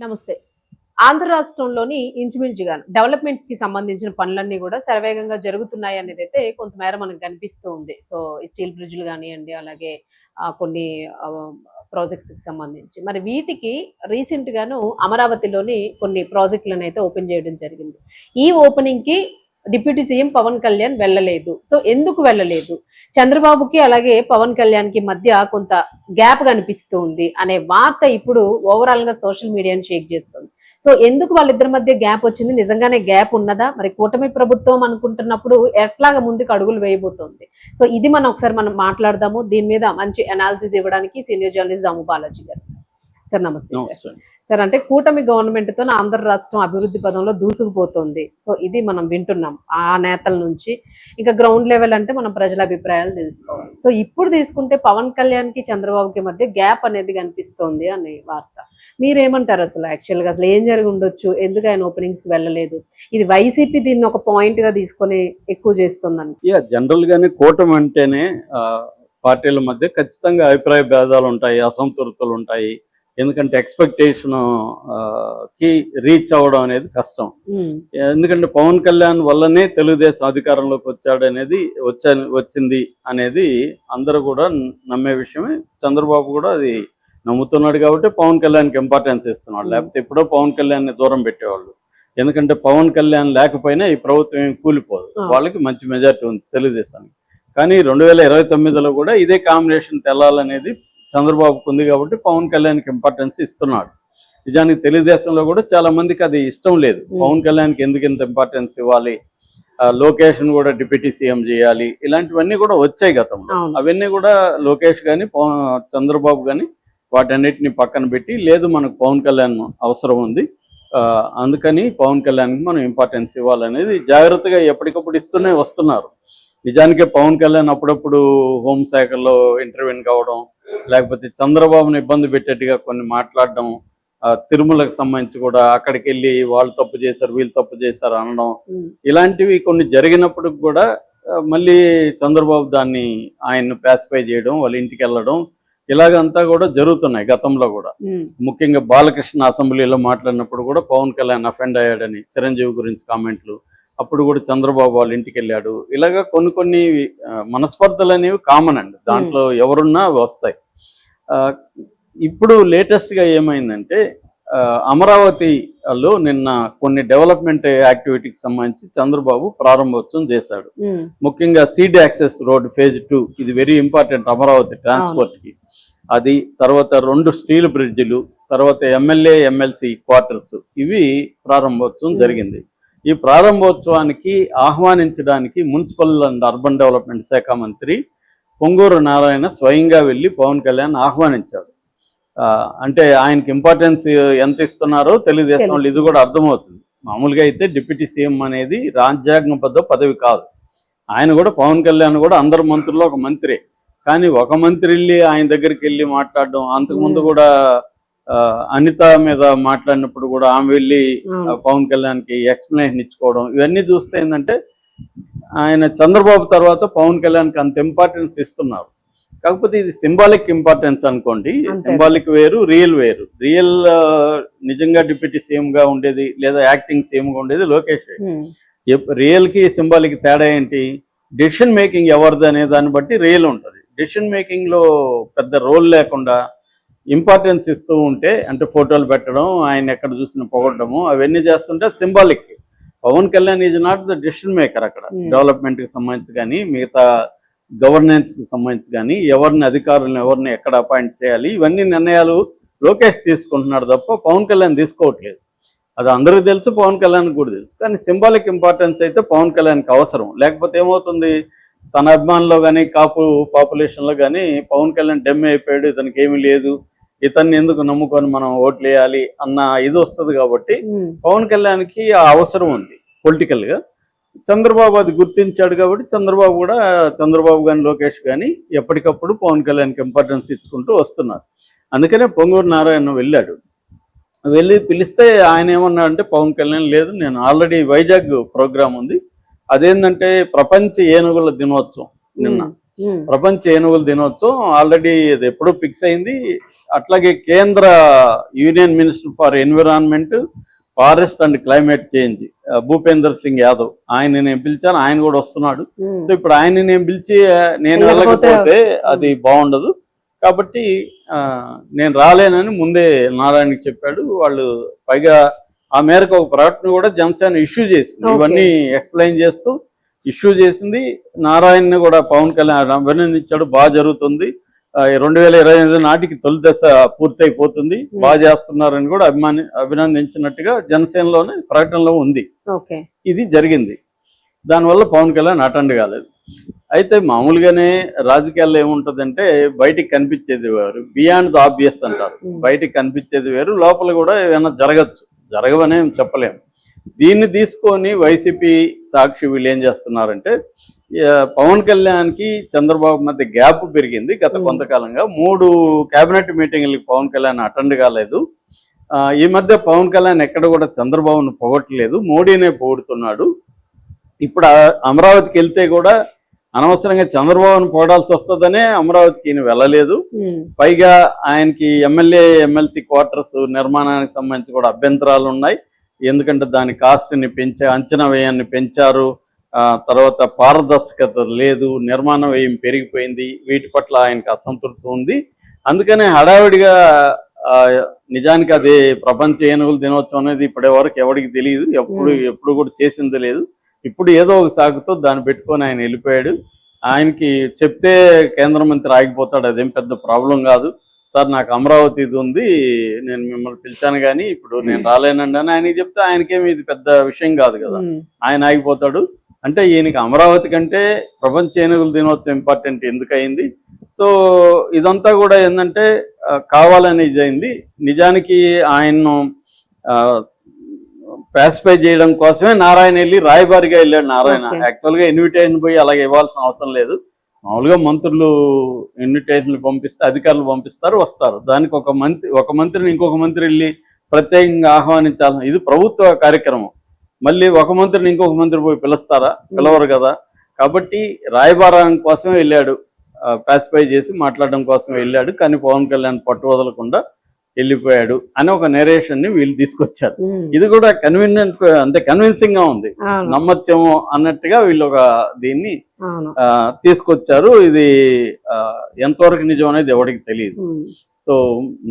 నమస్తే. ఆంధ్ర రాష్ట్రంలోని ఇంచుమించుగా డెవలప్‌మెంట్స్‌కి సంబంధించిన పనులన్నీ గూడా శరవేగంగా జరుగుతున్నాయనేదైతే కొంతమేర మనకు కనిపిస్తూ ఉంది. సో, ఈ స్టీల్ బ్రిడ్జ్‌లు గానియండి, అలాగే కొన్ని ఆహ్, ప్రాజెక్ట్స్‌కి సంబంధించి. మరి వీటికి రీసెంట్‌గాను అమరావతిలోని కొన్ని ప్రాజెక్ట్‌లనైతే ఓపెన్ జేయడం జరిగింది. ఈ ఓపెనింగ్‌కి డిప్యూటీ సీఎం పవన్ కళ్యాణ్ వెళ్ళలేదు. సో, ఎందుకు వెళ్ళలేదు? చంద్రబాబుకి అలాగే పవన్ కళ్యాణ్‌కి మధ్య కొంత గ్యాప్ కనిపిస్తూ ఉంది అనే వార్త ఇప్పుడు ఓవరాల్‌గా సోషల్ మీడియాని షేక్ చేస్తుంది. సో, ఎందుకు వాళ్ళిద్దరి మధ్య గ్యాప్ వచ్చింది? నిజంగానే గ్యాప్ ఉన్నదా? మరి కూటమి ప్రభుత్వం అనుకుంటున్నప్పుడు ఎట్లాగా ముందుకు అడుగులు వేయబోతోంది? సో, ఇది మనం మాట్లాడదాము. దీని మీద మంచి అనాలిసిస్ ఇవ్వడానికి సీనియర్ జర్నలిస్ట్ దాము బాలాజీ గారు. సార్ నమస్తే సార్. సార్ అంటే కూటమి గవర్నమెంట్‌తో ఆంధ్ర రాష్ట్రం అభివృద్ధి పదంలో దూసుకుపోతుంది. సో, ఇది మనం వింటున్నాం ఆ నేతల నుంచి. ఇంకా గ్రౌండ్ లెవెల్ అంటే మనం ప్రజల అభిప్రాయాలు తెలుసుకోవాలి. సో, ఇప్పుడు తీసుకుంటే పవన్ కళ్యాణ్‌కి చంద్రబాబుకి మధ్య గ్యాప్ అనేది కనిపిస్తోంది అనే వార్త. మీరేమంటారు అసలు యాక్చువల్‌గా అసలు ఏం జరిగి ఉండొచ్చు? ఎందుకు ఆయన ఓపెనింగ్స్‌కి వెళ్ళలేదు? ఇది వైసీపీ దీన్ని ఒక పాయింట్‌గా తీసుకొని ఎక్కువ చేస్తుందని. జనరల్ గానే కూటమి అంటేనే పార్టీల మధ్య ఖచ్చితంగా అభిప్రాయ భేదాలు ఉంటాయి, అసంతృప్తులు ఉంటాయి. ఎందుకంటే ఎక్స్పెక్టేషన్ కి రీచ్ అవ్వడం అనేది కష్టం. ఎందుకంటే పవన్ కళ్యాణ్ వల్లనే తెలుగుదేశం అధికారంలోకి వచ్చాడు అనేది వచ్చింది అనేది అందరూ కూడా నమ్మే విషయమే. చంద్రబాబు కూడా అది నమ్ముతున్నాడు కాబట్టి పవన్ కళ్యాణ్కి ఇంపార్టెన్స్ ఇస్తున్నాడు. లేకపోతే ఎప్పుడో పవన్ కళ్యాణ్ని దూరం పెట్టేవాళ్ళు. ఎందుకంటే పవన్ కళ్యాణ్ లేకపోయినా ఈ ప్రభుత్వం ఏం కూలిపోదు. వాళ్ళకి మంచి మెజార్టీ ఉంది తెలుగుదేశానికి. కానీ 2029లో కూడా ఇదే కాంబినేషన్ తెల్లాలనేది చంద్రబాబుకు ఉంది కాబట్టి పవన్ కళ్యాణ్కి ఇంపార్టెన్స్ ఇస్తున్నాడు. నిజానికి తెలుగుదేశంలో కూడా చాలా మందికి అది ఇష్టం లేదు. పవన్ కళ్యాణ్కి ఎందుకు ఇంత ఇంపార్టెన్స్ ఇవ్వాలి, లోకేష్ను కూడా డిప్యూటీ సీఎం చేయాలి, ఇలాంటివన్నీ కూడా వచ్చాయి గతంలో. అవన్నీ కూడా లోకేష్ కానీ చంద్రబాబు కానీ వాటన్నిటిని పక్కన పెట్టి లేదు మనకు పవన్ కళ్యాణ్ అవసరం ఉంది, అందుకని పవన్ కళ్యాణ్కి మనం ఇంపార్టెన్స్ ఇవ్వాలనేది జాగ్రత్తగా ఎప్పటికప్పుడు ఇస్తూనే వస్తున్నారు. నిజానికే పవన్ కళ్యాణ్ అప్పుడప్పుడు హోంశాఖలో ఇంటర్వ్యూన్ కావడం, లేకపోతే చంద్రబాబును ఇబ్బంది పెట్టేట్టుగా కొన్ని మాట్లాడడం, తిరుమలకు సంబంధించి కూడా అక్కడికి వెళ్ళి వాళ్ళు తప్పు చేశారు వీళ్ళు తప్పు చేశారు అనడం, ఇలాంటివి కొన్ని జరిగినప్పుడు కూడా మళ్ళీ చంద్రబాబు దాన్ని ఆయన్ను పాసిఫై చేయడం, వాళ్ళ ఇంటికి వెళ్ళడం, ఇలాగంతా కూడా జరుగుతున్నాయి గతంలో కూడా. ముఖ్యంగా బాలకృష్ణ అసెంబ్లీలో మాట్లాడినప్పుడు కూడా పవన్ కళ్యాణ్ అఫెండ్ అయ్యాడని చిరంజీవి గురించి కామెంట్లు, అప్పుడు కూడా చంద్రబాబు వాళ్ళ ఇంటికి వెళ్ళాడు. ఇలాగా కొన్ని మనస్పర్ధలు అనేవి కామన్ అండి, దాంట్లో ఎవరున్నా వస్తాయి. ఇప్పుడు లేటెస్ట్గా ఏమైందంటే అమరావతిలో నిన్న కొన్ని డెవలప్మెంట్ యాక్టివిటీకి సంబంధించి చంద్రబాబు ప్రారంభోత్సవం చేశాడు. ముఖ్యంగా సీడ్ యాక్సెస్ రోడ్ ఫేజ్ 2 ఇది వెరీ ఇంపార్టెంట్ అమరావతి ట్రాన్స్పోర్ట్కి. అది తర్వాత 2 స్టీల్ బ్రిడ్జిలు, తర్వాత ఎమ్మెల్యే ఎమ్మెల్సీ క్వార్టర్స్, ఇవి ప్రారంభోత్సవం జరిగింది. ఈ ప్రారంభోత్సవానికి ఆహ్వానించడానికి మున్సిపల్ అండ్ అర్బన్ డెవలప్మెంట్ శాఖ మంత్రి పొంగూరు నారాయణ స్వయంగా వెళ్ళి పవన్ కళ్యాణ్ ఆహ్వానించాడు. అంటే ఆయనకి ఇంపార్టెన్స్ ఎంత ఇస్తున్నారో తెలుగుదేశం వాళ్ళు ఇది కూడా అర్థమవుతుంది. మామూలుగా అయితే డిప్యూటీ సీఎం అనేది రాజ్యాంగబద్ధ పదవి కాదు. ఆయన కూడా పవన్ కళ్యాణ్ కూడా అందరు మంత్రుల్లో ఒక మంత్రే. కానీ ఒక మంత్రి వెళ్ళి ఆయన దగ్గరికి వెళ్ళి మాట్లాడడం, అంతకుముందు కూడా అనిత మీద మాట్లాడినప్పుడు కూడా ఆమె వెళ్ళి పవన్ కళ్యాణ్కి ఎక్స్ప్లెనేషన్ ఇచ్చుకోవడం, ఇవన్నీ చూస్తే ఏంటంటే ఆయన చంద్రబాబు తర్వాత పవన్ కళ్యాణ్కి అంత ఇంపార్టెన్స్ ఇస్తున్నారు. కాకపోతే ఇది సింబాలిక్ ఇంపార్టెన్స్ అనుకోండి, సింబాలిక్ వేరు రియల్ వేరు. రియల్ నిజంగా డిప్యూటీ సీఎంగా ఉండేది లేదా యాక్టింగ్ సీఎంగా ఉండేది లోకేష్. రియల్కి సింబాలిక్ తేడా ఏంటి? డెసిషన్ మేకింగ్ ఎవరిది అనే దాన్ని బట్టి రియల్ ఉంటుంది. డెసిషన్ మేకింగ్లో పెద్ద రోల్ లేకుండా ఇంపార్టెన్స్ ఇస్తూ ఉంటే, అంటే ఫోటోలు పెట్టడం, ఆయన ఎక్కడ చూసిన పొగడము, అవన్నీ చేస్తుంటే symbolic. Pawan Kalyan is not the decision maker అక్కడ. డెవలప్మెంట్కి సంబంధించి కానీ మిగతా గవర్నెన్స్కి సంబంధించి కానీ ఎవరిని అధికారులను ఎవరిని ఎక్కడ అపాయింట్ చేయాలి, ఇవన్నీ నిర్ణయాలు లోకేష్ తీసుకుంటున్నాడు తప్ప పవన్ కళ్యాణ్ తీసుకోవట్లేదు. అది అందరికీ తెలుసు, పవన్ కళ్యాణ్ కూడా తెలుసు. కానీ సింబాలిక్ ఇంపార్టెన్స్ అయితే పవన్ కళ్యాణ్కి అవసరం. లేకపోతే ఏమవుతుంది, తన అభిమానుల్లో కానీ కాపు పాపులేషన్లో కానీ పవన్ కళ్యాణ్ డెమ్ అయిపోయాడు, ఇతనికి ఏమీ లేదు, ఇతన్ని ఎందుకు నమ్ముకొని మనం ఓట్లు వేయాలి అన్న ఇది వస్తుంది. కాబట్టి పవన్ కళ్యాణ్కి ఆ అవసరం ఉంది పొలిటికల్గా. చంద్రబాబు అది గుర్తించాడు కాబట్టి చంద్రబాబు కానీ లోకేష్ కానీ ఎప్పటికప్పుడు పవన్ కళ్యాణ్కి ఇంపార్టెన్స్ ఇచ్చుకుంటూ వస్తున్నారు. అందుకనే పొంగూరు నారాయణ వెళ్ళాడు. వెళ్ళి పిలిస్తే ఆయన ఏమన్నాడంటే పవన్ కళ్యాణ్ లేదు, నేను ఆల్రెడీ వైజాగ్ ప్రోగ్రామ్ ఉంది, అదేంటంటే ప్రపంచ ఏనుగుల దినోత్సవం నిన్న. ప్రపంచ ఏనుగుల దినోత్సవం ఆల్రెడీ అది ఎప్పుడో ఫిక్స్ అయింది. అట్లాగే కేంద్ర union minister for environment, forest and climate change Bhupender Singh Yadav, ఆయన నేను పిలిచాను, ఆయన కూడా వస్తున్నాడు. సో ఇప్పుడు ఆయన నేను పిలిచి నేను వెళ్ళకపోతే అది బాగుండదు కాబట్టి నేను రాలేనని ముందే నారాయణకి చెప్పాడు. వాళ్ళు పైగా ఆ మేరకు ఒక ప్రకటన కూడా జనసేన ఇష్యూ చేసింది, ఇవన్నీ ఎక్స్ప్లెయిన్ చేస్తూ ఇష్యూ చేసింది. నారాయణని కూడా పవన్ కళ్యాణ్ అభినందించాడు, బాగా జరుగుతుంది, 2025 నాటికి తొలి దశ పూర్తయిపోతుంది, బాగా చేస్తున్నారని కూడా అభినందించినట్టుగా జనసేనలోనే ప్రకటనలో ఉంది. ఇది జరిగింది. దానివల్ల పవన్ కళ్యాణ్ అటెండ్ కాలేదు. అయితే మామూలుగానే రాజకీయాల్లో ఏముంటుందంటే బయటికి కనిపించేది వేరు, బియాండ్ ద ఆబ్వియస్ అంటారు. బయటికి కనిపించేది వేరు, లోపల కూడా ఏమైనా జరగవనే చెప్పలేము. దీన్ని తీసుకొని వైసీపీ, సాక్షి వీళ్ళు ఏం చేస్తున్నారంటే పవన్ కళ్యాణ్కి చంద్రబాబు మధ్య గ్యాప్ పెరిగింది గత కొంతకాలంగా. 3 కేబినెట్ మీటింగ్లకి పవన్ కళ్యాణ్ అటెండ్ కాలేదు. ఈ మధ్య పవన్ కళ్యాణ్ ఎక్కడ కూడా చంద్రబాబును పొగట్లేదు, మోడీనే పొగుడుతున్నాడు. ఇప్పుడు అమరావతికి వెళ్తే కూడా అనవసరంగా చంద్రబాబును పొగడాల్సి వస్తుందనే అమరావతికి ఈయన వెళ్ళలేదు. పైగా ఆయనకి ఎమ్మెల్సీ క్వార్టర్స్ నిర్మాణానికి సంబంధించి కూడా అభ్యంతరాలు ఉన్నాయి. ఎందుకంటే దాని కాస్ట్ని అంచనా వ్యయాన్ని పెంచారు, తర్వాత పారదర్శకత లేదు, నిర్మాణ వ్యయం పెరిగిపోయింది, వీటి పట్ల ఆయనకు అసంతృప్తి ఉంది. అందుకనే హడావిడిగా నిజానికి అది ప్రపంచ ఏనుగుల దినోత్సవం అనేది ఇప్పటి వరకు ఎవరికి తెలియదు, ఎప్పుడు కూడా చేసింది లేదు. ఇప్పుడు ఏదో ఒక సాగుతో దాన్ని పెట్టుకొని ఆయన వెళ్ళిపోయాడు. ఆయనకి చెప్తే కేంద్ర మంత్రి ఆగిపోతాడు, అదేం పెద్ద ప్రాబ్లం కాదు. సార్ నాకు అమరావతి ఇది ఉంది, నేను మిమ్మల్ని పిలిచాను కానీ ఇప్పుడు నేను రాలేనండి అని ఆయనకి చెప్తే ఆయనకేమి ఇది పెద్ద విషయం కాదు కదా, ఆయన ఆగిపోతాడు. అంటే ఈయనకి అమరావతి కంటే ప్రపంచ ఏనుగుల దినోత్సవం ఇంపార్టెంట్ ఎందుకు అయింది? సో ఇదంతా కూడా ఏంటంటే కావాలని ఇదైంది. నిజానికి ఆయన్ను పాసిఫై చేయడం కోసమే నారాయణ వెళ్ళి రాయబారిగా వెళ్ళాడు. నారాయణ యాక్చువల్గా ఇన్విటేషన్ పోయి అలాగే ఇవ్వాల్సిన అవసరం లేదు. మామూలుగా మంత్రులు ఇన్విటేషన్లు పంపిస్తే అధికారులు పంపిస్తారు, వస్తారు. దానికి ఒక మంత్రిని ఇంకొక మంత్రి వెళ్ళి ప్రత్యేకంగా ఆహ్వానించాలి, ఇది ప్రభుత్వ కార్యక్రమం. మళ్ళీ ఒక మంత్రిని ఇంకొక మంత్రి పోయి పిలవరు కదా. కాబట్టి రాయబారం కోసమే వెళ్ళాడు, పాసిఫై చేసి మాట్లాడడం కోసం వెళ్ళాడు. కానీ పవన్ కళ్యాణ్ పట్టు వదలకుండా వెళ్ళిపోయాడు అని ఒక నెరేషన్ ని వీళ్ళు తీసుకొచ్చారు. ఇది కూడా కన్విన్సింగ్ గా ఉంది, నమ్మత్యము అన్నట్టుగా వీళ్ళు ఒక దీన్ని తీసుకొచ్చారు. ఇది ఎంతవరకు నిజం అనేది ఎవరికి తెలియదు. సో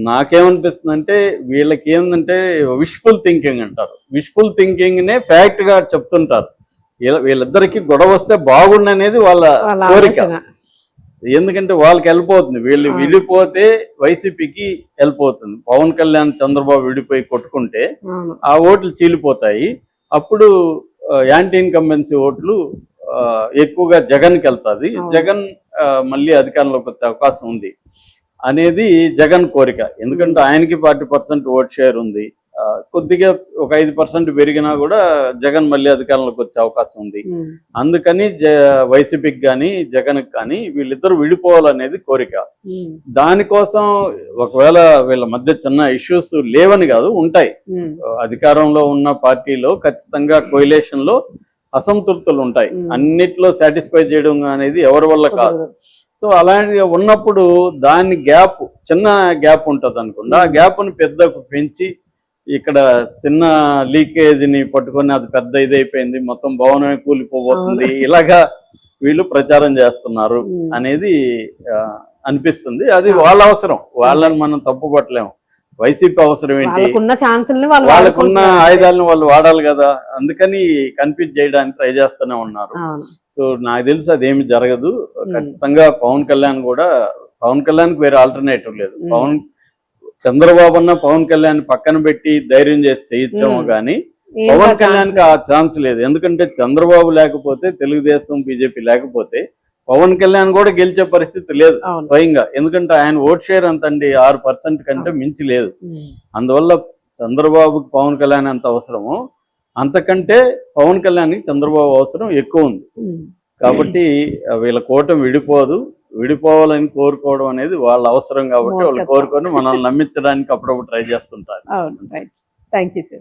నాకేమనిపిస్తుంది అంటే వీళ్ళకి ఏంటంటే విష్ఫుల్ థింకింగ్ అంటారు, విష్ఫుల్ థింకింగ్ నే ఫ్యాక్ట్ గా చెప్తుంటారు. వీళ్ళిద్దరికి గొడవ వస్తే బాగుండనేది వాళ్ళ కోరిక. ఎందుకంటే వాళ్ళకి వెళ్ళిపోతుంది, వీళ్ళు విడిపోతే వైసీపీకి వెళ్ళిపోతుంది. పవన్ కళ్యాణ్ చంద్రబాబు విడిపోయి కొట్టుకుంటే ఆ ఓట్లు చీలిపోతాయి. అప్పుడు యాంటీ ఇన్కంబెన్సీ ఓట్లు ఎక్కువగా జగన్కి వెళ్తుంది. జగన్ మళ్ళీ అధికారంలోకి వచ్చే అవకాశం ఉంది అనేది జగన్ కోరిక. ఎందుకంటే ఆయనకి 40% ఓట్ షేర్ ఉంది, కొద్దిగా ఒక 5% పెరిగినా కూడా జగన్ మళ్ళీ అధికారంలోకి వచ్చే అవకాశం ఉంది. అందుకని వైసీపీకి కానీ జగన్కి కానీ వీళ్ళిద్దరు విడిపోవాలనేది కోరిక. దానికోసం ఒకవేళ వీళ్ళ మధ్య చిన్న ఇష్యూస్ లేవని కాదు, ఉంటాయి. అధికారంలో ఉన్న పార్టీలో ఖచ్చితంగా కోయిలేషన్ లో అసంతృప్తులు ఉంటాయి, అన్నిట్లో సాటిస్ఫై చేయడం అనేది ఎవరి వల్ల కాదు. సో అలాంటి ఉన్నప్పుడు దాని చిన్న గ్యాప్ ఉంటుంది అనుకోండి, ఆ గ్యాప్ను పెద్దకు పెంచి ఇక్కడ చిన్న లీకేజీని పట్టుకొని అది పెద్ద ఇదైపోయింది, మొత్తం భవనమే కూలిపోబోతుంది, ఇలాగా వీళ్ళు ప్రచారం చేస్తున్నారు అనేది అనిపిస్తుంది. అది వాళ్ళ అవసరం, వాళ్ళని మనం తప్పు పట్టలేము. వైసీపీ అవసరం ఏంటి, వాళ్ళకున్న ఆయుధాలను వాళ్ళు వాడాలి కదా, అందుకని కన్ఫ్యూజ్ చేయడానికి ట్రై చేస్తూనే ఉన్నారు. సో నాకు తెలిసి అదేమి జరగదు. ఖచ్చితంగా పవన్ కళ్యాణ్కి వేరే ఆల్టర్నేటివ్ లేదు. చంద్రబాబు అన్న పవన్ కళ్యాణ్ పక్కన పెట్టి ధైర్యం చేసి చేయొచ్చామో కానీ పవన్ కళ్యాణ్కి ఆ ఛాన్స్ లేదు. ఎందుకంటే చంద్రబాబు లేకపోతే, తెలుగుదేశం బీజేపీ లేకపోతే పవన్ కళ్యాణ్ కూడా గెలిచే పరిస్థితి లేదు స్వయంగా. ఎందుకంటే ఆయన ఓట్ షేర్ అంత అండి 6% కంటే మించి లేదు. అందువల్ల చంద్రబాబుకి పవన్ కళ్యాణ్ ఎంత అవసరమో అంతకంటే పవన్ కళ్యాణ్కి చంద్రబాబు అవసరం ఎక్కువ ఉంది. కాబట్టి వీళ్ళ కూటమి విడిపోవాలని కోరుకోవడం అనేది వాళ్ళ అవసరం. కాబట్టి వాళ్ళు కోరుకొని మనల్ని నమ్మించడానికి అప్పుడప్పుడు ట్రై చేస్తుంటారు. Thank you sir.